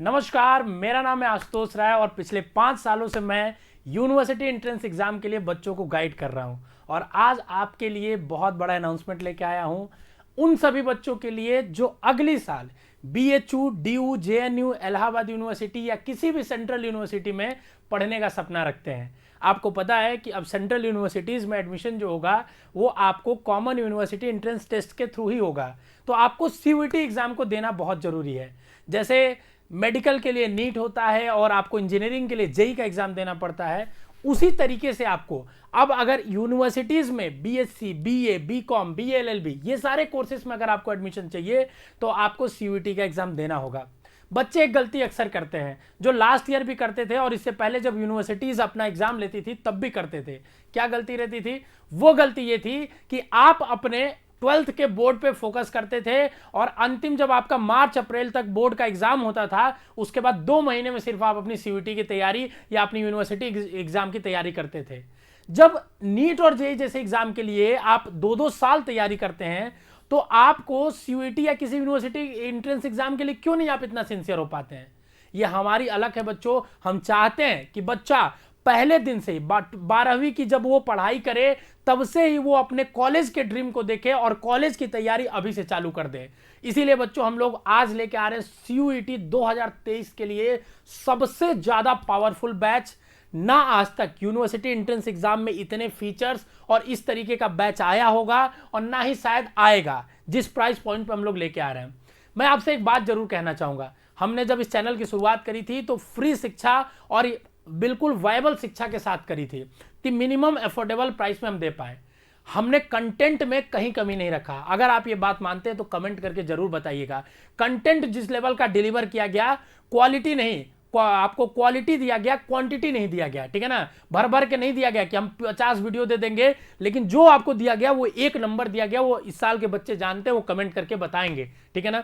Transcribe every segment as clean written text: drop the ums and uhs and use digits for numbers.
नमस्कार, मेरा नाम है आशुतोष राय और पिछले 5 सालों से मैं यूनिवर्सिटी एंट्रेंस एग्जाम के लिए बच्चों को गाइड कर रहा हूं। और आज आपके लिए बहुत बड़ा अनाउंसमेंट लेके आया हूं उन सभी बच्चों के लिए जो अगली साल BHU, DU, JNU, Allahabad university या किसी भी सेंट्रल यूनिवर्सिटी में पढ़ने का सपना रखते हैं। आपको पता है कि अब सेंट्रल यूनिवर्सिटीज़ में एडमिशन जो होगा वो आपको कॉमन यूनिवर्सिटी एंट्रेंस टेस्ट के थ्रू ही होगा। तो आपको सीयूईटी एग्ज़ाम को देना बहुत ज़रूरी है। जैसे मेडिकल के लिए नीट होता है और आपको इंजीनियरिंग के लिए जेई का एग्ज़ाम देना पड़ता है, उसी तरीके से आपको अब अगर यूनिवर्सिटीज़ में बीएससी, बीए, बीकॉम, बीएलएलबी ये सारे कोर्सेज में अगर आपको एडमिशन चाहिए तो आपको सीयूईटी का एग्ज़ाम देना होगा। बच्चे एक गलती अक्सर करते हैं, जो लास्ट ईयर भी करते थे और इससे पहले जब यूनिवर्सिटीज़ अपना एग्ज़ाम लेती थी तब भी करते थे। क्या गलती रहती थी? वो गलती ये थी कि आप अपने 12th के बोर्ड पे फोकस करते थे और अंतिम जब आपका मार्च अप्रैल तक बोर्ड का एग्जाम होता था उसके बाद 2 महीने में सिर्फ आप अपनी सीयूईटी की तैयारी या अपनी यूनिवर्सिटी एग्जाम की तैयारी करते थे। जब नीट और जेईई जैसे एग्जाम के लिए आप 2-2 साल तैयारी करते हैं तो आपको सीयूईटी या किसी यूनिवर्सिटी एंट्रेंस एग्जाम के लिए क्यों नहीं आप इतना सिंसियर हो पाते हैं? ये हमारी अलग है बच्चों। हम चाहते हैं कि बच्चा पहले दिन से ही 12वीं की जब वो पढ़ाई करे तब से ही वो अपने कॉलेज के ड्रीम को देखे और कॉलेज की तैयारी अभी से चालू कर दे। इसीलिए बच्चों हम लोग आज लेके आ रहे हैं सीयूईटी 2023 के लिए सबसे ज्यादा पावरफुल बैच। ना आज तक यूनिवर्सिटी एंट्रेंस एग्जाम में इतने फीचर्स और इस तरीके का बैच आया होगा और ना ही शायद आएगा जिस प्राइस पॉइंट पे हम लोग लेके आ रहे हैं। मैं आपसे एक बात जरूर कहना चाहूंगा, हमने जब इस चैनल की शुरुआत करी थी तो फ्री शिक्षा और बिल्कुल वायबल शिक्षा के साथ करी थी कि मिनिमम अफोर्डेबल प्राइस में हम दे पाए। हमने कंटेंट में कहीं कमी नहीं रखा। अगर आप ये बात मानते हैं तो कमेंट करके जरूर बताइएगा। कंटेंट जिस लेवल का डिलीवर किया गया, क्वालिटी नहीं, आपको क्वालिटी दिया गया, क्वांटिटी नहीं दिया गया। ठीक है ना? भर भर के नहीं दिया गया कि हम 50 वीडियो दे देंगे, लेकिन जो आपको दिया गया वो एक नंबर दिया गया। वो इस साल के बच्चे जानते हैं, वो कमेंट करके बताएंगे। ठीक है ना?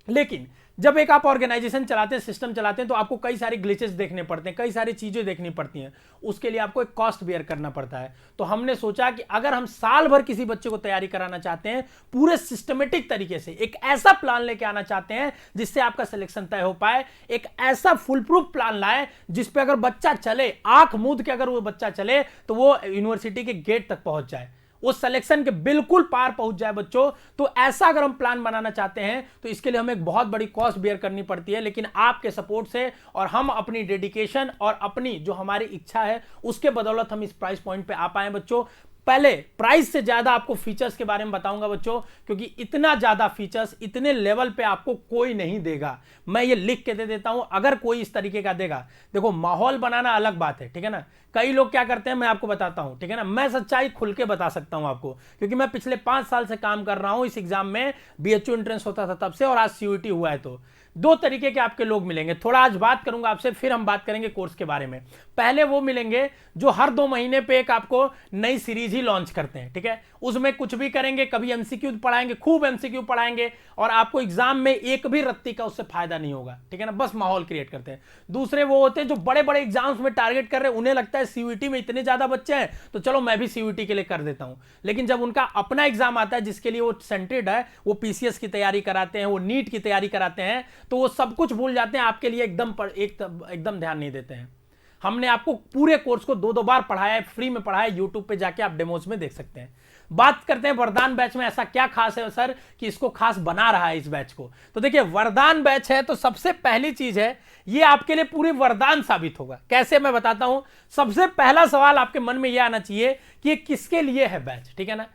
लेकिन जब एक आप ऑर्गेनाइजेशन चलाते हैं, सिस्टम चलाते हैं, तो आपको कई सारे ग्लिचेस देखने पड़ते हैं, कई सारी चीजें देखनी पड़ती हैं। उसके लिए आपको एक कॉस्ट बेयर करना पड़ता है। तो हमने सोचा कि अगर हम साल भर किसी बच्चे को तैयारी कराना चाहते हैं पूरे सिस्टमेटिक तरीके से, एक ऐसा प्लान लेके आना चाहते हैं जिससे आपका सिलेक्शन तय हो पाए, एक ऐसा फुल प्रूफ प्लान लाए जिसपे अगर बच्चा चले, आंख मूंद के अगर वो बच्चा चले तो वो यूनिवर्सिटी के गेट तक पहुंच जाए, वो सिलेक्शन के बिल्कुल पार पहुंच जाए बच्चों। तो ऐसा अगर हम प्लान बनाना चाहते हैं तो इसके लिए हमें एक बहुत बड़ी कॉस्ट बेयर करनी पड़ती है। लेकिन आपके सपोर्ट से और हम अपनी डेडिकेशन और अपनी जो हमारी इच्छा है उसके बदौलत हम इस प्राइस पॉइंट पे आ पाए बच्चों। पहले प्राइस से ज्यादा आपको फीचर्स के बारे में बताऊंगा बच्चों, क्योंकि इतना ज्यादा फीचर्स इतने लेवल पे आपको कोई नहीं देगा। मैं ये लिख के दे देता हूं, अगर कोई इस तरीके का देगा। देखो, माहौल बनाना अलग बात है, ठीक है ना? कई लोग क्या करते हैं मैं आपको बताता हूं, ठीक है ना? मैं सच्चाई खुल के बता सकता हूं आपको, क्योंकि मैं पिछले 5 साल से काम कर रहा हूं इस एग्जाम में। बीएचयू एंट्रेंस होता था तब से और आज सीयूईटी हुआ है। तो 2 तरीके के आपके लोग मिलेंगे। थोड़ा आज बात करूंगा आपसे, फिर हम बात करेंगे कोर्स के बारे में। पहले वो मिलेंगे जो हर 2 महीने पे एक आपको नई सीरीज ही लॉन्च करते हैं, ठीक है? उसमें कुछ भी करेंगे, कभी एमसीक्यू पढ़ाएंगे, खूब एमसीक्यू पढ़ाएंगे और आपको एग्जाम में एक भी रत्ती का उससे फायदा नहीं होगा, ठीक है ना? बस माहौल क्रिएट करते हैं। दूसरे वो होते हैं जो बड़े बड़े एग्जाम्स में टारगेट कर रहे हैं, उन्हें लगता है सीयूईटी में इतने ज्यादा बच्चे हैं तो चलो मैं भी सीयूईटी के लिए कर देता हूं। लेकिन जब उनका अपना एग्जाम आता है जिसके लिए वो सेंटेड है, वो पीसीएस की तैयारी कराते हैं, वो नीट की तैयारी कराते हैं, तो वो सब कुछ भूल जाते हैं, आपके लिए एकदम ध्यान नहीं देते हैं। हमने आपको पूरे कोर्स को 2-2 बार पढ़ाया है, फ्री में पढ़ाया है, यूट्यूब पे जाके आप डेमोज में देख सकते हैं। बात करते हैं वरदान बैच में ऐसा क्या खास है सर कि इसको खास बना रहा है इस बैच को। तो देखिए, वरदान बैच है तो सबसे पहली चीज है ये आपके लिए पूरी वरदान साबित होगा। कैसे, मैं बताता हूं। सबसे पहला सवाल आपके मन में यह आना चाहिए कि ये किसके लिए है बैच, ठीक है ना?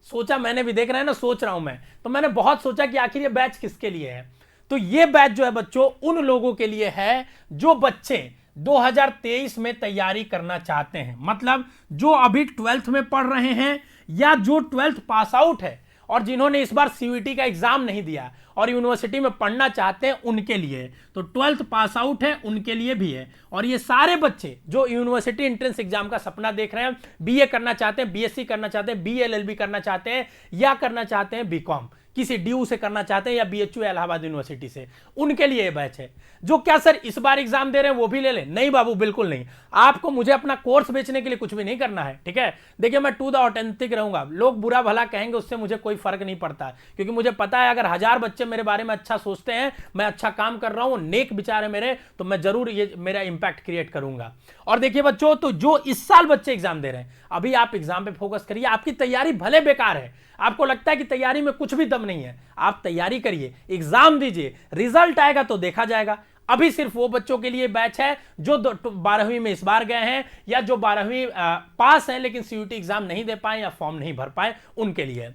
सोचा मैंने भी, देख रहे हैं ना, सोच रहा हूं मैं, तो मैंने बहुत सोचा कि आखिर ये बैच किसके लिए है। तो ये बैच जो है बच्चों उन लोगों के लिए है जो बच्चे 2023 में तैयारी करना चाहते हैं। मतलब जो अभी 12th में पढ़ रहे हैं या जो 12th पास आउट है और जिन्होंने इस बार सीयूईटी का एग्जाम नहीं दिया और यूनिवर्सिटी में पढ़ना चाहते हैं उनके लिए। तो 12th पास आउट है उनके लिए भी है। और ये सारे बच्चे जो यूनिवर्सिटी एंट्रेंस एग्जाम का सपना देख रहे हैं, बीए करना चाहते हैं, बीएससी करना चाहते हैं, बीएलएलबी करना चाहते हैं या करना चाहते हैं बीकॉम, किसी ड्यू से करना चाहते हैं या बीएचयू इलाहाबाद यूनिवर्सिटी से, उनके लिए बैच है। जो क्या सर इस बार एग्जाम दे रहे हैं वो भी ले लें? नहीं बाबू, बिल्कुल नहीं। आपको मुझे अपना कोर्स बेचने के लिए कुछ भी नहीं करना है, ठीक है। देखिए मैं टू द ऑथेंटिक रहूंगा, लोग बुरा भला कहेंगे उससे मुझे कोई फर्क नहीं पड़ता, क्योंकि मुझे पता है अगर 1000 बच्चे मेरे बारे में अच्छा सोचते हैं, मैं अच्छा काम कर रहा हूं, नेक विचार है मेरे, तो मैं जरूर ये मेरा इंपैक्ट क्रिएट करूंगा। और देखिए बच्चों, तो जो इस साल बच्चे एग्जाम दे रहे हैं, अभी आप एग्जाम पे फोकस करिए। आपकी तैयारी भले बेकार है, आपको लगता है कि तैयारी में कुछ भी दम नहीं है, आप तैयारी करिए, एग्जाम दीजिए, रिजल्ट आएगा तो देखा जाएगा। अभी सिर्फ वो बच्चों के लिए बैच है जो 12वीं में इस बार गए हैं या जो 12वीं पास हैं लेकिन सीयूटी एग्जाम नहीं दे पाए या फॉर्म नहीं भर पाए, उनके लिए।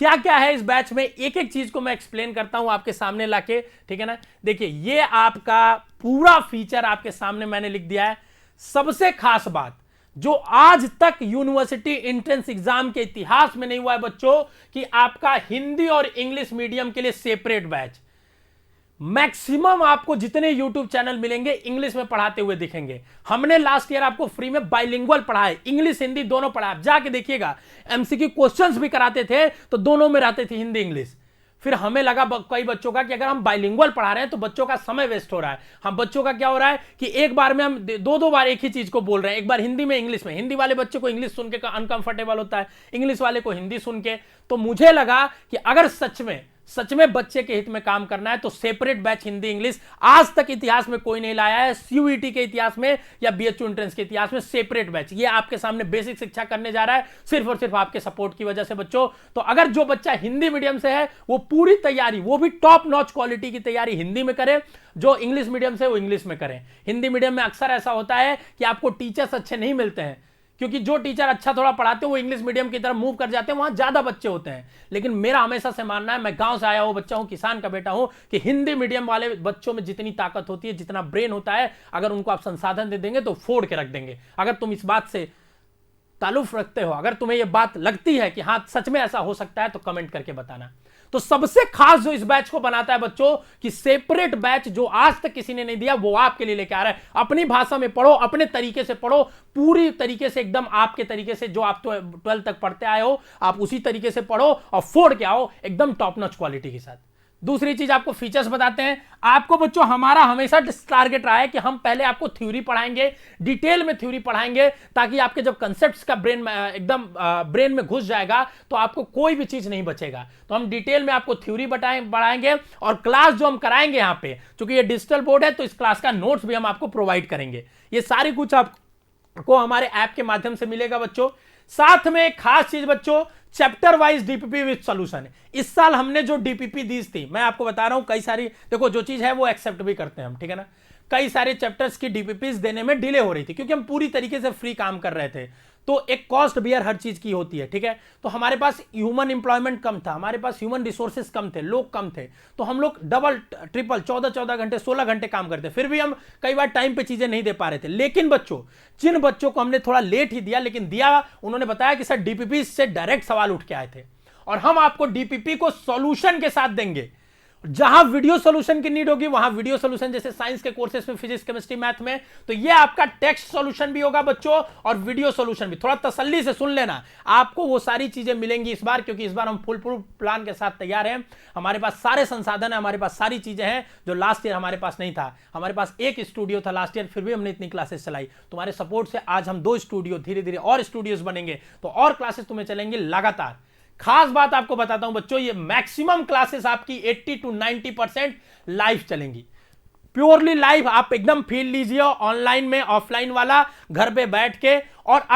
क्या क्या है इस बैच में, एक एक चीज को मैं एक्सप्लेन करता हूं आपके सामने लाके, ठीक है ना। देखिए ये आपका पूरा फीचर आपके सामने मैंने लिख दिया है। सबसे खास बात जो आज तक यूनिवर्सिटी एंट्रेंस एग्जाम के इतिहास में नहीं हुआ है बच्चों, कि आपका हिंदी और इंग्लिश मीडियम के लिए सेपरेट बैच। मैक्सिमम आपको जितने YouTube चैनल मिलेंगे इंग्लिश में पढ़ाते हुए दिखेंगे। हमने लास्ट ईयर आपको फ्री में बाइलिंगुअल पढ़ाए, इंग्लिश हिंदी दोनों पढ़ाए। आप जाके देखिएगा, एमसीक्यू क्वेश्चंस भी कराते थे तो दोनों में रहते थे हिंदी इंग्लिश। फिर हमें लगा कई बच्चों का कि अगर हम बाइलिंगुअल पढ़ा रहे हैं तो बच्चों का समय वेस्ट हो रहा है। हम बच्चों का क्या हो रहा है कि एक बार में हम दो बार एक ही चीज को बोल रहे हैं, एक बार हिंदी में इंग्लिश में। हिंदी वाले बच्चे को इंग्लिश सुन के अनकंफर्टेबल होता है, इंग्लिश वाले को हिंदी सुन के। तो मुझे लगा कि अगर सच में बच्चे के हित में काम करना है तो सेपरेट बैच हिंदी इंग्लिश आज तक इतिहास में कोई नहीं लाया है। सीयूईटी के इतिहास में या बीएचयू एंट्रेंस के इतिहास में सेपरेट बैच, ये आपके सामने बेसिक शिक्षा करने जा रहा है, सिर्फ और सिर्फ आपके सपोर्ट की वजह से बच्चों। तो अगर जो बच्चा हिंदी मीडियम से है वो पूरी तैयारी, वो भी टॉप नॉच क्वालिटी की तैयारी हिंदी में करे, जो इंग्लिश मीडियम से वो इंग्लिश में करें। हिंदी मीडियम में अक्सर ऐसा होता है कि आपको टीचर्स अच्छे नहीं मिलते हैं, क्योंकि जो टीचर अच्छा थोड़ा पढ़ाते हैं वो इंग्लिश मीडियम की तरफ मूव कर जाते हैं, वहां ज्यादा बच्चे होते हैं। लेकिन मेरा हमेशा से मानना है, मैं गांव से आया हुआ बच्चा हूं, किसान का बेटा हूं, कि हिंदी मीडियम वाले बच्चों में जितनी ताकत होती है, जितना ब्रेन होता है, अगर उनको आप संसाधन दे देंगे तो फोड़ के रख देंगे। अगर तुम इस बात से ताल्लुक रखते हो, अगर तुम्हें यह बात लगती है कि हाँ सच में ऐसा हो सकता है, तो कमेंट करके बताना। तो सबसे खास जो इस बैच को बनाता है बच्चों, कि सेपरेट बैच जो आज तक किसी ने नहीं दिया, वो आपके लिए लेके आ रहा है। अपनी भाषा में पढ़ो, अपने तरीके से पढ़ो, पूरी तरीके से एकदम आपके तरीके से, जो आप 12 तक पढ़ते आए हो, आप उसी तरीके से पढ़ो और फोड़ के आओ एकदम टॉप नॉच क्वालिटी के साथ। दूसरी चीज आपको फीचर्स बताते हैं। आपको बच्चों हमारा हमेशा टारगेट रहा है कि हम पहले आपको थ्योरी पढ़ाएंगे, डिटेल में थ्योरी पढ़ाएंगे, ताकि आपके जब कंसेप्ट्स का ब्रेन में एकदम ब्रेन में घुस जाएगा तो आपको कोई भी चीज नहीं बचेगा। तो हम डिटेल में आपको थ्योरी बढ़ाएंगे, और क्लास जो हम कराएंगे यहाँ पे, क्योंकि ये डिजिटल बोर्ड है तो इस क्लास का नोट्स भी हम आपको प्रोवाइड करेंगे। ये सारी कुछ आपको हमारे ऐप के माध्यम से मिलेगा बच्चों। साथ में एक खास चीज बच्चों, chapter wise DPP with solution. इस साल हमने जो डीपीपी दी थी, मैं आपको बता रहा हूं, कई सारी, देखो जो चीज है वो एक्सेप्ट भी करते हैं हम, ठीक है ना। कई सारे चैप्टर्स की डीपीपीज देने में डिले हो रही थी, क्योंकि हम पूरी तरीके से फ्री काम कर रहे थे। तो एक कॉस्ट बियर हर चीज की होती है, ठीक है। तो हमारे पास ह्यूमन एम्प्लॉयमेंट कम था, हमारे पास ह्यूमन रिसोर्सेज कम थे, लोग कम थे, तो हम लोग डबल ट्रिपल 14 घंटे 16 घंटे काम करते, फिर भी हम कई बार टाइम पे चीजें नहीं दे पा रहे थे। लेकिन बच्चों, जिन बच्चों को हमने थोड़ा लेट ही दिया, लेकिन दिया, उन्होंने बताया कि सर डीपीपी से डायरेक्ट सवाल उठ के आए थे, और हम आपको डीपीपी को सॉल्यूशन के साथ देंगे। जहां वीडियो सॉल्यूशन की नीड होगी वहां वीडियो सॉल्यूशन, जैसे साइंस के कोर्सेस में, फिजिक्स केमिस्ट्री मैथ में, तो ये आपका टेक्स्ट सॉल्यूशन भी होगा बच्चों, और वीडियो सॉल्यूशन भी। थोड़ा तसल्ली से सुन लेना, आपको वो सारी चीजें मिलेंगी इस बार, क्योंकि इस बार हम फुल प्रूफ प्लान के साथ तैयार हैं। हमारे पास सारे संसाधन है, हमारे पास सारी चीजें हैं जो लास्ट ईयर हमारे पास नहीं था। हमारे पास एक स्टूडियो था लास्ट ईयर, फिर भी हमने इतनी क्लासेस चलाई। तुम्हारे सपोर्ट से आज हम 2 स्टूडियो, धीरे धीरे और स्टूडियोज बनेंगे, तो और क्लासेस तुम्हें चलेंगे लगातार। खास बात आपको बताता हूं बच्चों, ये मैक्सिमम क्लासेस आपकी 80 to 90% लाइव चलेंगी, प्योरली लाइव। आप एकदम फील लीजिए ऑनलाइन में, ऑफलाइन वाला, घर पे बैठ के। और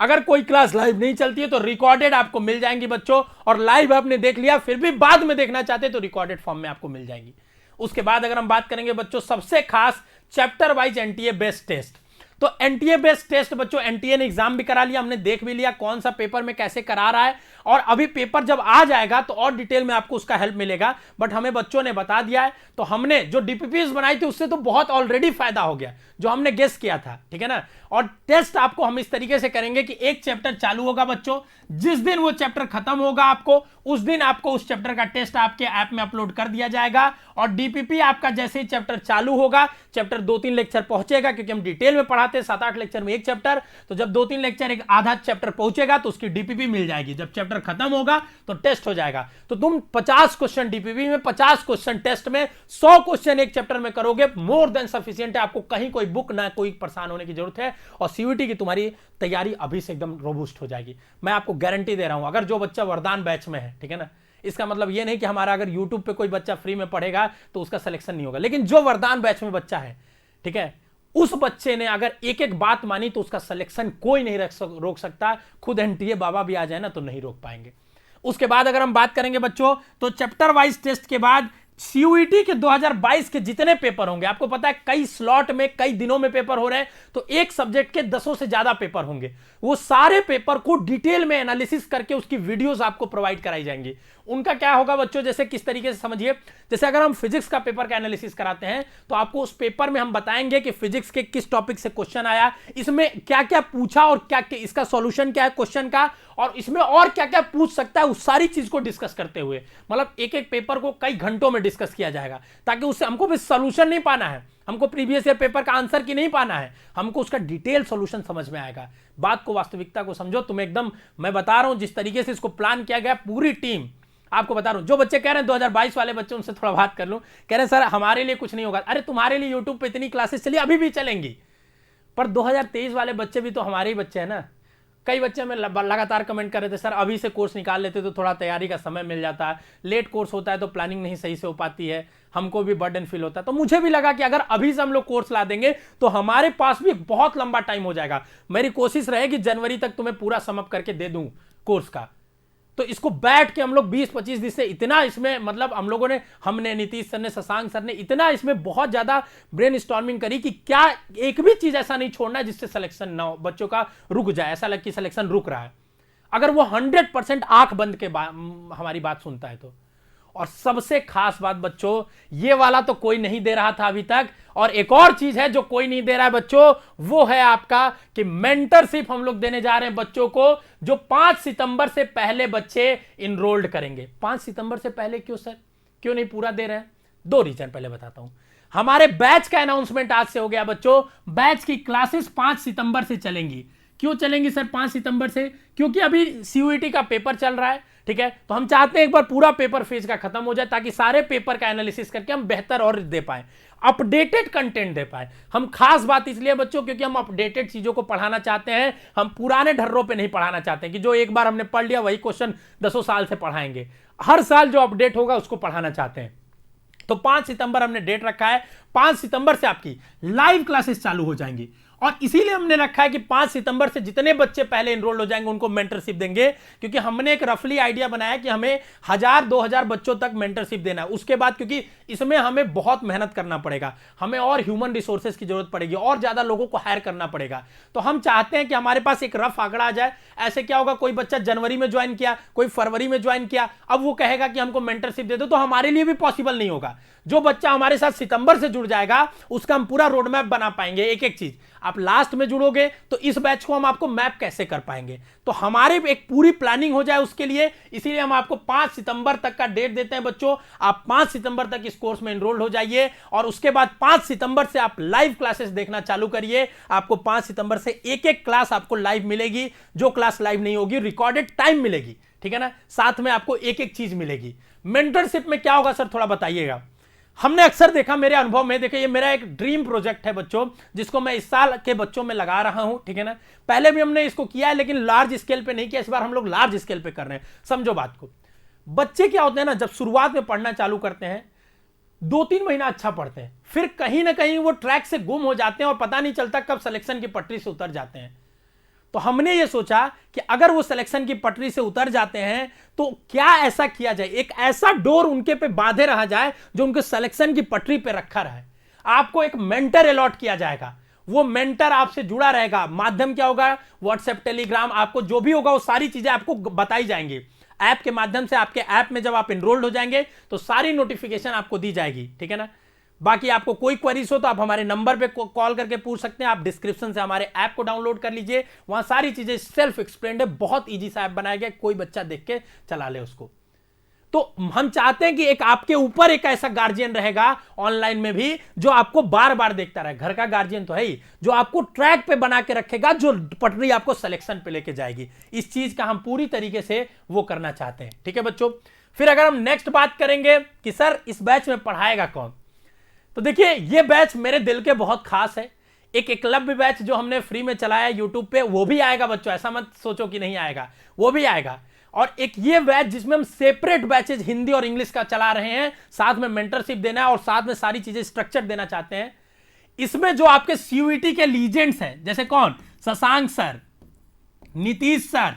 अगर कोई क्लास लाइव नहीं चलती है तो रिकॉर्डेड आपको मिल जाएंगी बच्चों, और लाइव आपने देख लिया फिर भी बाद में देखना चाहते हैं तो रिकॉर्डेड फॉर्म में आपको मिल जाएंगी। उसके बाद अगर हम बात करेंगे बच्चों, सबसे खास chapter wise NTA based test. तो एनटीए बेस्ड टेस्ट बच्चों, एनटीए ने एग्जाम भी करा लिया, हमने देख भी लिया कौन सा पेपर में कैसे करा रहा है, और अभी पेपर जब आ जाएगा तो और डिटेल में आपको उसका हेल्प मिलेगा। बट हमें बच्चों ने बता दिया है, तो हमने जो डीपीपीज बनाई थी उससे तो बहुत ऑलरेडी फायदा हो गया, जो हमने गेस किया था, ठीक है ना। और टेस्ट आपको हम इस तरीके से करेंगे कि एक चैप्टर चालू होगा बच्चों, जिस दिन वो चैप्टर खत्म होगा आपको उस दिन आपको उस चैप्टर का टेस्ट आपके ऐप में अपलोड कर दिया जाएगा। और डीपीपी आपका जैसे ही चैप्टर चालू होगा, चैप्टर 2-3 लेक्चर पहुंचेगा, क्योंकि हम डिटेल में पढ़ाते पढ़ाते हैं 7-8 लेक्चर में एक चैप्टर, तो जब 2-3 लेक्चर एक आधा चैप्टर पहुंचेगा तो उसकी डीपीपी मिल जाएगी, जब चैप्टर खत्म होगा तो टेस्ट हो जाएगा। तो तुम 50 क्वेश्चन डीपीपी में, 50 क्वेश्चन टेस्ट में, 100 क्वेश्चन एक चैप्टर में करोगे, मोर देन सफिशिएंट है। आपको कहीं कोई बुक ना कोई परेशान होने की जरूरत है, और सीयूईटी की तुम्हारी तैयारी अभी से एकदम रोबूस्ट हो जाएगी। मैं आपको गारंटी दे रहा हूं। अगर जो बच्चा वरदान बैच में है, ठीक है ना, इसका मतलब ये नहीं कि हमारा अगर यूट्यूब पे कोई बच्चा फ्री में पढ़ेगा तो उसका सिलेक्शन नहीं होगा, लेकिन जो वरदान बैच में बच्चा है, ठीक है, उस बच्चे ने अगर एक एक बात मानी तो उसका सिलेक्शन कोई नहीं रोक सकता। खुद एनटीए बाबा भी आ जाए ना तो नहीं रोक पाएंगे। उसके बाद अगर हम बात करेंगे बच्चों, तो चैप्टर वाइज टेस्ट के बाद सीयूईटी के 2022 के जितने पेपर होंगे, आपको पता है कई स्लॉट में कई दिनों में पेपर हो रहे हैं, तो एक सब्जेक्ट के 10 से ज्यादा पेपर होंगे। वो सारे पेपर को डिटेल में एनालिसिस करके उसकी वीडियोस आपको प्रोवाइड कराई जाएंगी। उनका क्या होगा बच्चों, जैसे किस तरीके से समझिए, जैसे अगर हम फिजिक्स का पेपर का एनालिसिस कराते हैं तो आपको उस पेपर में हम बताएंगे कि फिजिक्स के किस टॉपिक से क्वेश्चन आया, इसमें क्या क्या पूछा और क्या क्या इसका सॉल्यूशन क्या है क्वेश्चन का, और इसमें और क्या क्या पूछ सकता है, उस सारी चीज को डिस्कस करते हुए, मतलब एक एक पेपर को कई घंटों में डिस्कस किया जाएगा, ताकि उससे हमको भी सॉल्यूशन नहीं पाना है, हमको प्रीवियस ईयर पेपर का आंसर की नहीं पाना है, हमको उसका डिटेल सॉल्यूशन समझ में आएगा। बात को, वास्तविकता को समझो। तुम एकदम, मैं बता रहा हूं जिस तरीके से इसको प्लान किया गया, पूरी टीम आपको बता रहा हूं। जो बच्चे कह रहे हैं 2022 वाले बच्चे, उनसे थोड़ा बात कर लूं, कह रहे हैं सर हमारे लिए कुछ नहीं होगा। अरे तुम्हारे लिए यूट्यूब पे इतनी क्लासेस चली, अभी भी चलेंगी, पर 2023 वाले बच्चे भी तो हमारे ही बच्चे हैं ना। कई बच्चे में लगातार कमेंट कर रहे थे सर अभी से कोर्स निकाल लेते तो थोड़ा तैयारी का समय मिल जाता है, लेट कोर्स होता है तो प्लानिंग नहीं सही से हो पाती है, हमको भी बर्डन फील होता है। तो मुझे भी लगा कि अगर अभी से हम लोग कोर्स ला देंगे तो हमारे पास भी बहुत लंबा टाइम हो जाएगा। मेरी कोशिश रहेगी जनवरी तक तुम्हें पूरा समअप करके दे दूं कोर्स का। तो इसको बैठ के हम लोग 20-25 दिन से इतना इसमें, मतलब हम लोगों ने, हमने, नीतीश सर ने, शशांक सर ने इतना इसमें बहुत ज्यादा ब्रेनस्टॉर्मिंग करी कि क्या एक भी चीज ऐसा नहीं छोड़ना है जिससे सिलेक्शन ना हो, बच्चों का रुक जाए, ऐसा लग कि सिलेक्शन रुक रहा है। अगर वो 100% आंख बंद के हमारी बात सुनता है तो। और सबसे खास बात बच्चों, ये वाला तो कोई नहीं दे रहा था अभी तक, और एक और चीज है जो कोई नहीं दे रहा है बच्चों, वो है आपका कि मेंटरशिप हम लोग देने जा रहे हैं बच्चों को, जो 5 सितंबर से पहले बच्चे इनरोल्ड करेंगे। 5 सितंबर से पहले क्यों सर, क्यों नहीं पूरा दे रहे हैं? 2 रीजन पहले बताता हूं। हमारे बैच का अनाउंसमेंट आज से हो गया बच्चों, बैच की क्लासेस 5 सितंबर से चलेंगी। क्यों चलेंगी सर 5 सितंबर से? क्योंकि अभी सीयूईटी का पेपर चल रहा है, ठीक है, तो हम चाहते हैं एक बार पूरा पेपर फेज का खत्म हो जाए, ताकि सारे पेपर का एनालिसिस करके हम बेहतर और दे पाए, अपडेटेड कंटेंट दे पाए। हम खास बात इसलिए बच्चों क्योंकि हम अपडेटेड चीजों को पढ़ाना चाहते हैं, हम पुराने ढर्रों पे नहीं पढ़ाना चाहते हैं कि जो एक बार हमने पढ़ लिया वही क्वेश्चन 10 साल से पढ़ाएंगे। हर साल जो अपडेट होगा उसको पढ़ाना चाहते हैं। तो 5 सितंबर हमने डेट रखा है, 5 सितंबर से आपकी लाइव क्लासेस चालू हो जाएंगी, और इसीलिए हमने रखा है कि 5 सितंबर से जितने बच्चे पहले एनरोल हो जाएंगे उनको मेंटरशिप देंगे, क्योंकि हमने एक रफली आइडिया बनाया कि हमें 1000-2000 बच्चों तक मेंटरशिप देना है। उसके बाद क्योंकि इसमें हमें बहुत मेहनत करना पड़ेगा, हमें और ह्यूमन रिसोर्सेज की जरूरत पड़ेगी, और ज्यादा लोगों को हायर करना पड़ेगा। तो हम चाहते हैं कि हमारे पास एक रफ आंकड़ा आ जाए। ऐसे क्या होगा, कोई बच्चा जनवरी में ज्वाइन किया, कोई फरवरी में ज्वाइन किया, अब वो कहेगा कि हमको मेंटरशिप दे दो, तो हमारे लिए भी पॉसिबल नहीं होगा। जो बच्चा हमारे साथ सितंबर से जुड़ जाएगा उसका हम पूरा रोड मैप बना पाएंगे। एक एक चीज आप लास्ट में जुड़ोगे तो इस बैच को हम आपको मैप कैसे कर पाएंगे, तो हमारे एक पूरी प्लानिंग हो जाए उसके लिए, इसीलिए हम आपको 5 सितंबर तक का डेट देते हैं बच्चों। आप 5 सितंबर तक इस कोर्स में एनरोल हो जाइए, और उसके बाद 5 सितंबर से आप लाइव क्लासेस देखना चालू करिए। आपको 5 सितंबर से एक एक क्लास आपको लाइव मिलेगी, जो क्लास लाइव नहीं होगी रिकॉर्डेड टाइम मिलेगी, ठीक है ना, साथ में आपको एक एक चीज मिलेगी। मेंटरशिप में क्या होगा सर, थोड़ा बताइएगा। हमने अक्सर देखा, मेरे अनुभव में, देखिए ये मेरा एक ड्रीम प्रोजेक्ट है बच्चों, जिसको मैं इस साल के बच्चों में लगा रहा हूं, ठीक है ना। पहले भी हमने इसको किया है लेकिन लार्ज स्केल पे नहीं किया, इस बार हम लोग लार्ज स्केल पे कर रहे हैं। समझो बात को, बच्चे क्या होते हैं ना, जब शुरुआत में पढ़ना चालू करते हैं 2-3 महीना अच्छा पढ़ते हैं, फिर कहीं ना कहीं वो ट्रैक से गुम हो जाते हैं और पता नहीं चलता कब सिलेक्शन की पटरी से उतर जाते हैं। तो हमने ये सोचा कि अगर वो सिलेक्शन की पटरी से उतर जाते हैं तो क्या ऐसा किया जाए, एक ऐसा डोर उनके पे बांधे रहा जाए जो उनके सिलेक्शन की पटरी पे रखा रहे। आपको एक मेंटर अलॉट किया जाएगा, वो मेंटर आपसे जुड़ा रहेगा। माध्यम क्या होगा, व्हाट्सएप, टेलीग्राम, आपको जो भी होगा वो सारी चीजें आपको बताई जाएंगी ऐप के माध्यम से। आपके ऐप में जब आप एनरोल्ड हो जाएंगे तो सारी नोटिफिकेशन आपको दी जाएगी, ठीक है ना। बाकी आपको कोई क्वेरीज हो तो आप हमारे नंबर पे कॉल करके पूछ सकते हैं। आप डिस्क्रिप्शन से हमारे ऐप को डाउनलोड कर लीजिए, वहां सारी चीजें सेल्फ एक्सप्लेन्ड है, बहुत इजी सा ऐप बनाया गया, कोई बच्चा देख के चला ले उसको। तो हम चाहते हैं कि एक आपके ऊपर एक ऐसा गार्जियन रहेगा ऑनलाइन में भी जो आपको बार बार देखता रहे। घर का गार्जियन तो है ही, जो आपको ट्रैक पे बना के रखेगा, जो पटरी आपको सिलेक्शन पे लेके जाएगी। इस चीज का हम पूरी तरीके से वो करना चाहते हैं। ठीक है बच्चों, फिर अगर हम नेक्स्ट बात करेंगे कि सर इस बैच में पढ़ाएगा कौन, तो देखिए ये बैच मेरे दिल के बहुत खास है। एक एकलव्य बैच जो हमने फ्री में चलाया यूट्यूब पे, वो भी आएगा बच्चों, ऐसा मत सोचो कि नहीं आएगा, वो भी आएगा। और एक ये बैच जिसमें हम सेपरेट बैचेज हिंदी और इंग्लिश का चला रहे हैं, साथ में मेंटरशिप देना है और साथ में सारी चीजें स्ट्रक्चर देना चाहते हैं। इसमें जो आपके सीयूईटी के लीजेंड्स हैं, जैसे कौन, शशांक सर, नीतीश सर,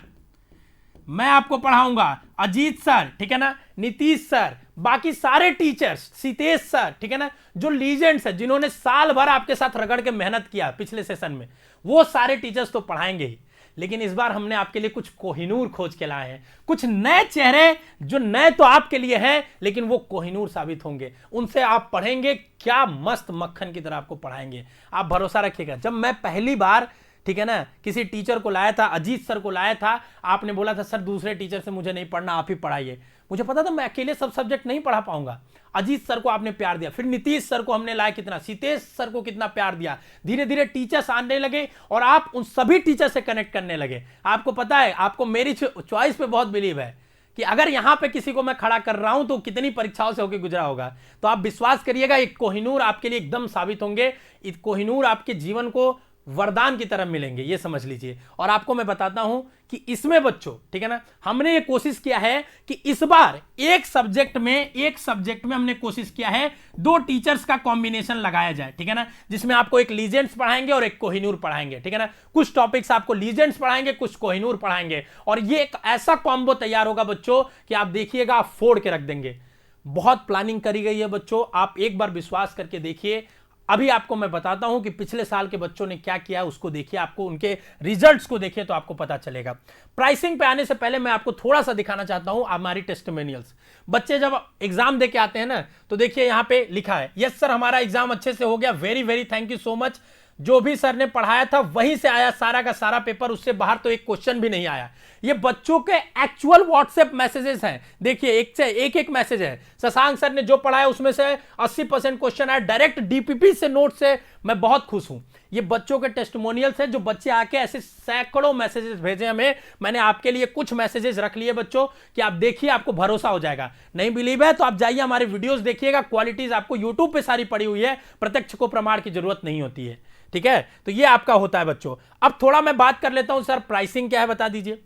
मैं आपको पढ़ाऊंगा, अजीत सर, ठीक है ना, नीतीश सर, बाकी सारे टीचर्स, सीतेश सर, ठीक है ना, जो लीजेंड्स है, जिन्होंने साल भर आपके साथ रगड़ के मेहनत किया पिछले सेशन में, वो सारे टीचर्स तो पढ़ाएंगे ही। लेकिन इस बार हमने आपके लिए कुछ कोहिनूर खोज के लाए हैं, कुछ नए चेहरे जो नए तो आपके लिए हैं लेकिन वो कोहिनूर साबित होंगे। उनसे आप पढ़ेंगे, क्या मस्त मक्खन की तरह आपको पढ़ाएंगे, आप भरोसा रखिएगा। जब मैं पहली बार, ठीक है ना, किसी टीचर को लाया था, अजीत सर को लाया था, आपने बोला था सर दूसरे टीचर से मुझे नहीं पढ़ना, आप ही पढ़ाइए। मुझे पता था मैं अकेले सब सब्जेक्ट नहीं पढ़ा पाऊंगा। अजीत सर को आपने प्यार दिया, फिर नीतीश सर को हमने लाया, कितना, सीतेश सर को कितना प्यार दिया। धीरे धीरे टीचर्स आने लगे और आप उन सभी टीचर से कनेक्ट करने लगे। आपको पता है, आपको मेरी चॉइस पे बहुत बिलीव है कि अगर यहां पे किसी को मैं खड़ा कर रहा हूं तो कितनी परीक्षाओं से होकर गुजरा होगा। तो आप विश्वास करिएगा, एक कोहिनूर आपके लिए एकदम साबित होंगे। कोहिनूर आपके जीवन को वरदान की तरह मिलेंगे, ये समझ लीजिए। और आपको मैं बताता हूं कि इसमें बच्चों, ठीक है ना, हमने ये कोशिश किया है कि इस बार एक सब्जेक्ट में हमने कोशिश किया है 2 टीचर्स का कॉम्बिनेशन लगाया जाए, ठीक है ना, जिसमें आपको एक लीजेंड्स पढ़ाएंगे और एक कोहिनूर पढ़ाएंगे, ठीक है ना। कुछ टॉपिक्स आपको लीजेंड्स पढ़ाएंगे, कुछ कोहिनूर पढ़ाएंगे, और ये एक ऐसा कॉम्बो तैयार होगा बच्चों कि आप देखिएगा, आप फोड़ के रख देंगे। बहुत प्लानिंग करी गई है बच्चों, आप एक बार विश्वास करके देखिए। अभी आपको मैं बताता हूं कि पिछले साल के बच्चों ने क्या किया, उसको देखिए, आपको उनके रिजल्ट्स को देखिए तो आपको पता चलेगा। प्राइसिंग पे आने से पहले मैं आपको थोड़ा सा दिखाना चाहता हूं हमारी टेस्टिमोनियल्स। बच्चे जब एग्जाम देके आते हैं ना, तो देखिए यहां पे लिखा है, यस सर हमारा एग्जाम अच्छे से हो गया, very very thank you so much. जो भी सर ने पढ़ाया था वहीं से आया सारा का सारा पेपर, उससे बाहर तो एक क्वेश्चन भी नहीं आया। ये बच्चों के एक्चुअल व्हाट्सएप मैसेजेस हैं, देखिए एक से एक मैसेज है। शशांक सर ने जो पढ़ाया उसमें से 80% क्वेश्चन आया डायरेक्ट डीपीपी से, नोट से। मैं बहुत खुश हूं। ये बच्चों के टेस्टिमोनियल्स हैं, जो बच्चे आके ऐसे सैकड़ों मैसेजेस भेजे हमें। मैंने आपके लिए कुछ मैसेजेस रख लिए बच्चों कि आप देखिए, आपको भरोसा हो जाएगा। नहीं बिलीव है तो आप जाइए हमारे वीडियोस देखिएगा, क्वालिटीज आपको यूट्यूब पे सारी पड़ी हुई है, प्रत्यक्ष को प्रमाण की जरूरत नहीं होती है, ठीक है। तो ये आपका होता है बच्चों। अब थोड़ा मैं बात कर लेता हूं, सर प्राइसिंग क्या है बता दीजिए।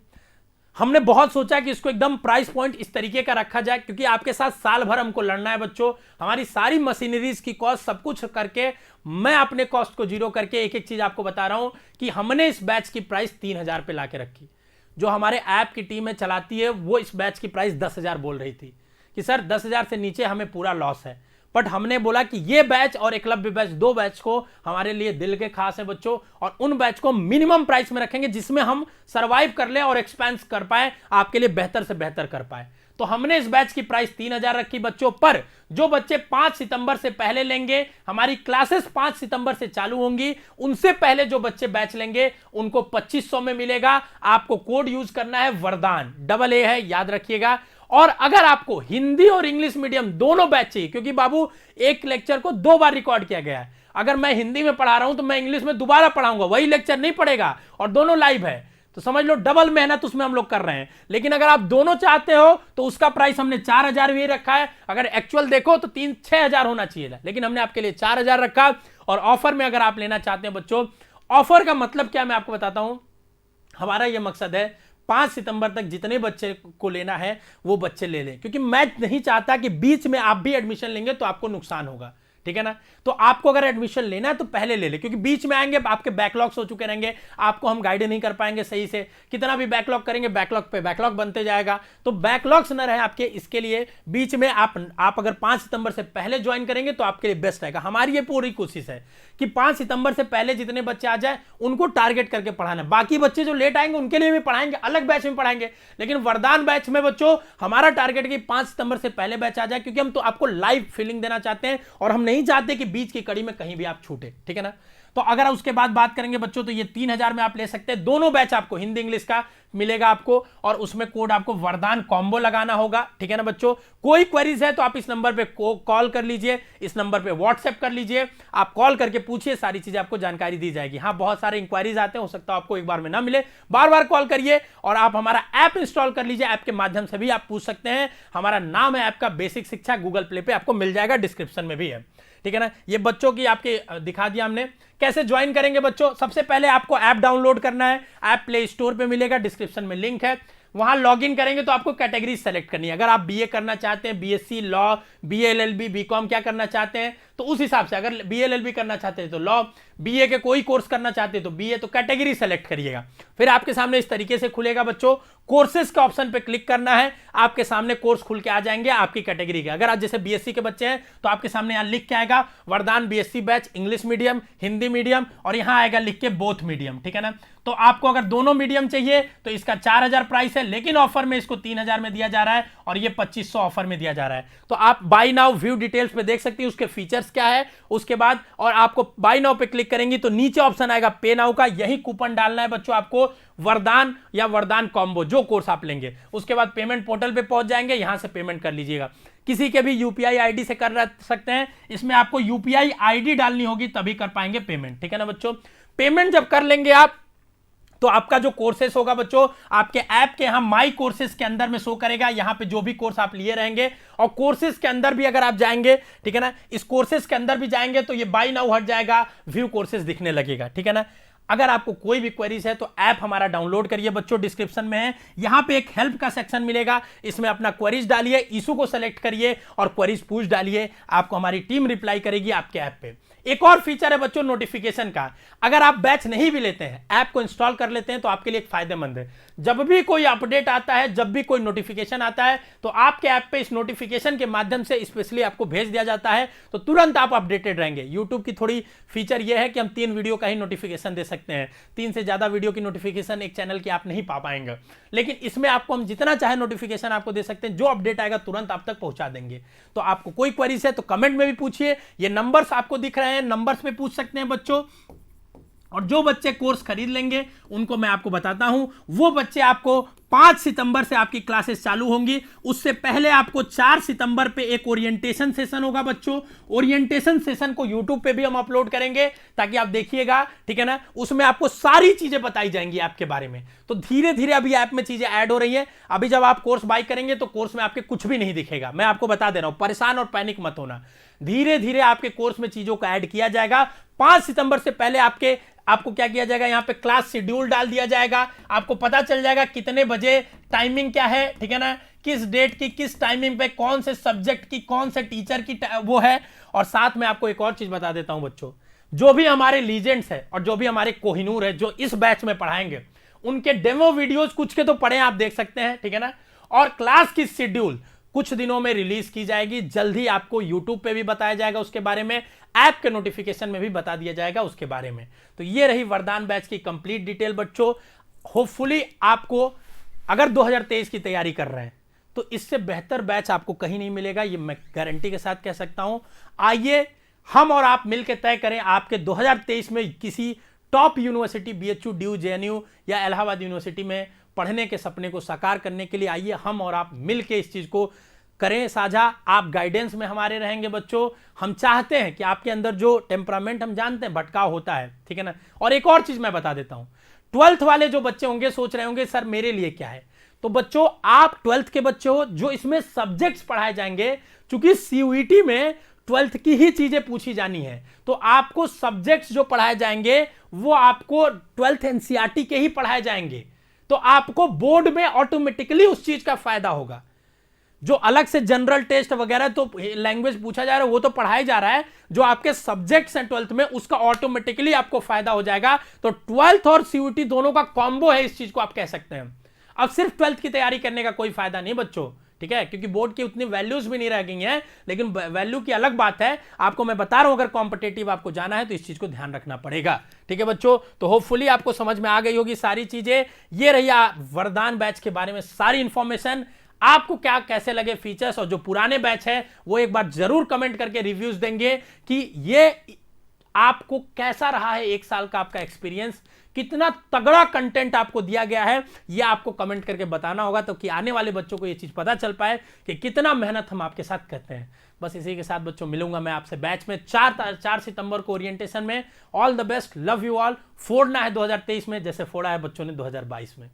हमने बहुत सोचा कि इसको एकदम प्राइस पॉइंट इस तरीके का रखा जाए, क्योंकि आपके साथ साल भर हमको लड़ना है बच्चों। हमारी सारी मशीनरीज की कॉस्ट सब कुछ करके, मैं अपने कॉस्ट को जीरो करके एक एक चीज आपको बता रहा हूं कि हमने इस बैच की प्राइस 3000 पे लाके रखी। जो हमारे ऐप की टीम है चलाती है, वो इस बैच की प्राइस 10,000 बोल रही थी कि सर 10,000 से नीचे हमें पूरा लॉस है। बट हमने बोला कि ये बैच और एकलव्य बैच, 2 बैच को हमारे लिए दिल के खास है बच्चों, और उन बैच को मिनिमम प्राइस में रखेंगे जिसमें हम सरवाइव कर ले और एक्सपेंस कर पाए, आपके लिए बेहतर से बेहतर कर पाए। तो हमने इस बैच की प्राइस 3000 रखी बच्चों। पर जो बच्चे 5 सितंबर से पहले लेंगे, हमारी क्लासेस 5 सितंबर से चालू होंगी, उनसे पहले जो बच्चे बैच लेंगे उनको 2500 में मिलेगा। आपको कोड यूज करना है वरदान, AA है, याद रखिएगा। और अगर आपको हिंदी और इंग्लिश मीडियम दोनों बैच चाहिए, क्योंकि बाबू एक लेक्चर को 2 बार रिकॉर्ड किया गया है, अगर मैं हिंदी में पढ़ा रहा हूं तो मैं इंग्लिश में दोबारा पढ़ाऊंगा, वही लेक्चर नहीं पड़ेगा, और दोनों लाइव है, तो समझ लो डबल मेहनत उसमें हम लोग कर रहे हैं। लेकिन अगर आप दोनों चाहते हो तो उसका प्राइस हमने 4000 भी रखा है। अगर एक्चुअल देखो तो 6,000 होना चाहिए, लेकिन हमने आपके लिए 4000 रखा। और ऑफर में अगर आप लेना चाहते हैं बच्चों, ऑफर का मतलब क्या मैं आपको बताता हूं। हमारा यह मकसद है 5 सितंबर तक जितने बच्चे को लेना है वो बच्चे ले लें, क्योंकि मैं नहीं चाहता कि बीच में आप भी एडमिशन लेंगे तो आपको नुकसान होगा, ठीक है ना। तो आपको अगर एडमिशन लेना है तो पहले ले ले, क्योंकि बीच में आएंगे आपके बैकलॉग्स हो चुके रहेंगे, आपको हम गाइड नहीं कर पाएंगे सही से। कितना भी बैकलॉग करेंगे, बैकलॉग पे बैकलॉग बनते जाएगा, तो बैकलॉग्स न रहे आपके, इसके लिए बीच में आप अगर 5 सितंबर से पहले ज्वाइन करेंगे तो आपके लिए बेस्ट रहेगा। हमारी ये पूरी कोशिश है कि 5 सितंबर से पहले जितने बच्चे आ जाए उनको टारगेट करके पढ़ाना। बाकी बच्चे जो लेट आएंगे उनके लिए भी पढ़ाएंगे, अलग बैच में पढ़ाएंगे, लेकिन वरदान बैच में बच्चों हमारा टारगेट कि 5 सितंबर से पहले बैच आ जाए, क्योंकि हम तो आपको लाइव फीलिंग देना चाहते हैं। और हम नहीं नहीं चाहते कि बीच की कड़ी में कहीं भी आप छूटे, ठीक है ना। तो अगर उसके बाद बात करेंगे बच्चों, तो ये 3000 में आप ले सकते हैं। दोनों बैच आपको हिंदी इंग्लिश का मिलेगा आपको, और उसमें कोड आपको वरदान कॉम्बो लगाना होगा, ठीक है ना बच्चों। कोई क्वेरीज है तो आप इस नंबर पे कॉल कर लीजिए, इस नंबर पे व्हाट्सएप कर लीजिए, आप कॉल करके पूछिए, सारी चीजें आपको जानकारी दी जाएगी। हाँ, बहुत सारे इंक्वायरीज आते हैं, हो सकता है आपको एक बार में ना मिले, बार बार कॉल करिए, और आप हमारा ऐप इंस्टॉल कर लीजिए। ऐप के माध्यम से भी आप पूछ सकते हैं। हमारा नाम है ऐप का बेसिक शिक्षा, गूगल प्ले पे आपको मिल जाएगा, डिस्क्रिप्शन में भी है, ठीक है ना। ये बच्चों की आपके दिखा दिया हमने। कैसे ज्वाइन करेंगे बच्चों, सबसे पहले आपको ऐप डाउनलोड करना है, ऐप प्ले स्टोर पे मिलेगा, डिस्क्रिप्शन में लिंक है, वहां लॉगिन करेंगे तो आपको कैटेगरी सेलेक्ट करनी है। अगर आप बीए करना चाहते हैं, BSc, law, BA LLB, BCom क्या करना चाहते हैं, तो उस हिसाब से, अगर बीए एलएलबी करना चाहते हैं तो लॉ, बीए के कोई कोर्स करना चाहते हैं तो बीए, तो कैटेगरी सेलेक्ट करिएगा। फिर आपके सामने इस तरीके से खुलेगा बच्चों, कोर्सेज का ऑप्शन पे क्लिक करना है, आपके सामने कोर्स खुल के आ जाएंगे आपकी कैटेगरी के। अगर आप जैसे बीएससी के बच्चे हैं तो आपके सामने यहां लिख के आएगा वरदान BSc batch, English medium, Hindi medium, और यहां आएगा लिख के बोथ मीडियम, ठीक है ना। तो आपको अगर दोनों मीडियम चाहिए तो इसका 4000 प्राइस है, लेकिन ऑफर में इसको 3000 में दिया जा रहा है, और ये 2500 ऑफर में दिया जा रहा है। तो आप बाय नाउ व्यू डिटेल्स पे देख सकते हैं उसके फीचर्स क्या है उसके बाद, और आपको बाय नाउ पे क्लिक करेंगे तो नीचे ऑप्शन आएगा पे नाउ का, यही कूपन डालना है बच्चों आपको, वरदान या वरदान कॉम्बो, जो कोर्स आप लेंगे। उसके बाद पेमेंट पोर्टल पे पहुंच जाएंगे, यहां से पेमेंट कर लीजिएगा। किसी के भी यूपीआई आईडी से कर सकते हैं, इसमें आपको यूपीआई आईडी डालनी होगी तभी कर पाएंगे पेमेंट, ठीक है ना बच्चों। पेमेंट जब कर लेंगे आप, तो आपका जो कोर्सेस होगा बच्चों, आपके ऐप के यहां माई कोर्सेस के अंदर में शो करेगा, यहां पे जो भी कोर्स आप लिए रहेंगे, और कोर्सेस के अंदर भी अगर आप जाएंगे, ठीक है ना, इस कोर्सेस के अंदर भी जाएंगे तो ये बाय नाउ हट जाएगा, व्यू कोर्सेस दिखने लगेगा, ठीक है ना। अगर आपको कोई भी क्वेरीज है तो ऐप हमारा डाउनलोड करिए बच्चों, डिस्क्रिप्शन में है, यहां पे एक हेल्प का सेक्शन मिलेगा, इसमें अपना क्वेरीज डालिए, इशू को सेलेक्ट करिए और क्वेरीज पूछ डालिए, आपको हमारी टीम रिप्लाई करेगी आपके ऐप पे। एक और फीचर है बच्चों नोटिफिकेशन का, अगर आप बैच नहीं भी लेते हैं, ऐप को इंस्टॉल कर लेते हैं तो आपके लिए एक फायदेमंद है। जब भी कोई अपडेट आता है, जब भी कोई नोटिफिकेशन आता है, तो आपके ऐप पे इस नोटिफिकेशन के माध्यम से स्पेशली आपको भेज दिया जाता है, तो तुरंत आप अपडेटेड रहेंगे। यूट्यूब की थोड़ी फीचर यह है कि हम 3 वीडियो का ही नोटिफिकेशन दे सकते हैं, 3 से ज्यादा वीडियो की नोटिफिकेशन एक चैनल की आप नहीं पा पाएंगे, लेकिन इसमें आपको हम जितना चाहे नोटिफिकेशन आपको दे सकते हैं, जो अपडेट आएगा तुरंत आप तक पहुंचा देंगे। तो आपको कोई क्वेरीज है तो कमेंट में भी पूछिए, ये नंबर्स आपको दिख रहे हैं, नंबर्स पे पूछ सकते हैं बच्चों। और जो बच्चे कोर्स खरीद लेंगे उनको मैं आपको बताता हूं, वो बच्चे आपको 5 सितंबर से आपकी क्लासेस चालू होंगी, उससे पहले आपको 4 सितंबर पे एक ओरिएंटेशन सेशन होगा बच्चों। ओरिएंटेशन सेशन को यूट्यूब पे भी हम अपलोड करेंगे ताकि आप देखिएगा, ठीक है ना। उसमें आपको सारी चीजें बताई जाएंगी ऐप के बारे में। तो धीरे धीरे अभी ऐप में चीजें ऐड हो रही है, अभी जब आप कोर्स बाय करेंगे तो कोर्स में आपके कुछ भी नहीं दिखेगा, मैं आपको बता दे रहा हूं, परेशान और पैनिक मत होना। धीरे धीरे आपके कोर्स में चीजों को ऐड किया जाएगा। 5 सितंबर से पहले आपको क्या किया जाएगा, यहां पे क्लास शेड्यूल डाल दिया जाएगा, आपको पता चल जाएगा कितने बजे, टाइमिंग क्या है, ठीक है ना, किस डेट की किस टाइमिंग पे, कौन से सब्जेक्ट की, कौन से टीचर की वो है। और साथ में आपको एक और चीज बता देता हूं बच्चों, जो भी हमारे लीजेंड्स है और जो भी हमारे कोहिनूर है जो इस बैच में पढ़ाएंगे, उनके डेमो वीडियोस कुछ के तो पढ़े आप देख सकते हैं, ठीक है ना। और क्लास की शेड्यूल कुछ दिनों में रिलीज की जाएगी, जल्दी आपको यूट्यूब पे भी बताया जाएगा उसके बारे में, ऐप के नोटिफिकेशन में भी बता दिया जाएगा उसके बारे में। तो ये रही वरदान बैच की कंप्लीट डिटेल बच्चों। होपफुली आपको, अगर 2023 की तैयारी कर रहे हैं तो इससे बेहतर बैच आपको कहीं नहीं मिलेगा, ये मैं गारंटी के साथ कह सकता हूं। आइए हम और आप मिलकर तय करें आपके 2023 में किसी top university, BHU, due, JNU या इलाहाबाद यूनिवर्सिटी में पढ़ने के सपने को साकार करने के लिए आइए हम और आप मिलकर इस चीज को करें साझा। आप गाइडेंस में हमारे रहेंगे बच्चों। हम चाहते हैं कि आपके अंदर जो टेम्परामेंट, हम जानते हैं भटकाव होता है, ठीक है ना। और एक और चीज मैं बता देता हूं, 12th वाले जो बच्चे होंगे सोच रहे होंगे सर मेरे लिए क्या है, तो बच्चों आप 12th के बच्चे हो, जो इसमें सब्जेक्ट्स पढ़ाए जाएंगे, क्योंकि सीयूईटी में 12th की ही चीजें पूछी जानी है, तो आपको सब्जेक्ट्स जो पढ़ाए जाएंगे वो आपको 12th एनसीईआरटी के ही पढ़ाए जाएंगे। तो आपको बोर्ड में ऑटोमेटिकली उस चीज का फायदा होगा। जो अलग से जनरल टेस्ट वगैरह तो लैंग्वेज पूछा जा रहा है वो तो पढ़ाया जा रहा है, जो आपके सब्जेक्ट्स हैं 12th में उसका ऑटोमेटिकली आपको फायदा हो जाएगा। तो 12th और सीयूईटी दोनों का कॉम्बो है, इस चीज को आप कह सकते हैं। अब सिर्फ 12th की तैयारी करने का कोई फायदा नहीं बच्चों, ठीक है, क्योंकि बोर्ड की उतनी वैल्यूज भी नहीं रह गई हैं, लेकिन वैल्यू की अलग बात है। आपको मैं बता रहा हूं, अगर कॉम्पिटेटिव आपको जाना है तो इस चीज को ध्यान रखना पड़ेगा, ठीक है बच्चों। तो होपफुली आपको समझ में आ गई होगी सारी चीजें। ये रही वरदान बैच के बारे में सारी इंफॉर्मेशन। आपको क्या कैसे लगे फीचर्स, और जो पुराने बैच है वो एक बार जरूर कमेंट करके रिव्यूज देंगे कि ये आपको कैसा रहा है, एक साल का आपका एक्सपीरियंस, कितना तगड़ा कंटेंट आपको दिया गया है, ये आपको कमेंट करके बताना होगा, तो कि आने वाले बच्चों को ये चीज पता चल पाए कि कितना मेहनत हम आपके साथ करते हैं। बस इसी के साथ बच्चों मिलूंगा मैं आपसे बैच में 4 सितंबर को ओरिएंटेशन में। All the best, love you all. फोड़ना है 2023 में जैसे फोड़ा है बच्चों ने 2022 में।